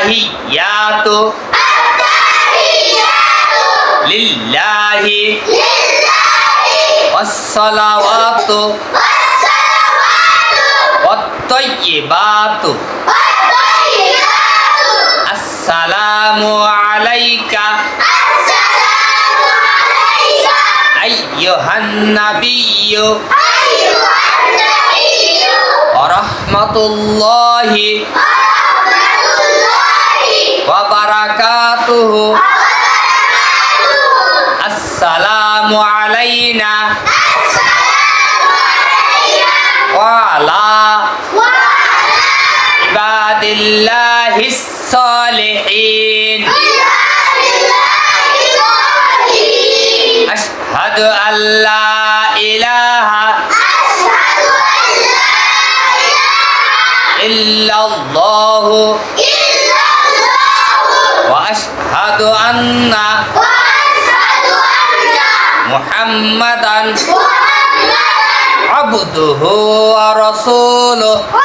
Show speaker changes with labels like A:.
A: আত্তাহিয়াতু লিল্লাহি ওয়াসসালাওয়াতু ওয়াত-তাইয়্যিবাতু আসসালামু আলাইকা আইয়ুহান নাবিয়্যু ওয়া রাহমাতুল্লাহি ওয়া বারাকাতুহু আসসালামু আলাইনা ওয়া আলা ইবাদিল্লাহিস সালিহিন আশহাদু আল্লা ইলাহা ইল্লাল্লাহু ওয়া আশহাদু আন্না মুহাম্মাদান আবদুহু ওয়া রাসূলুহু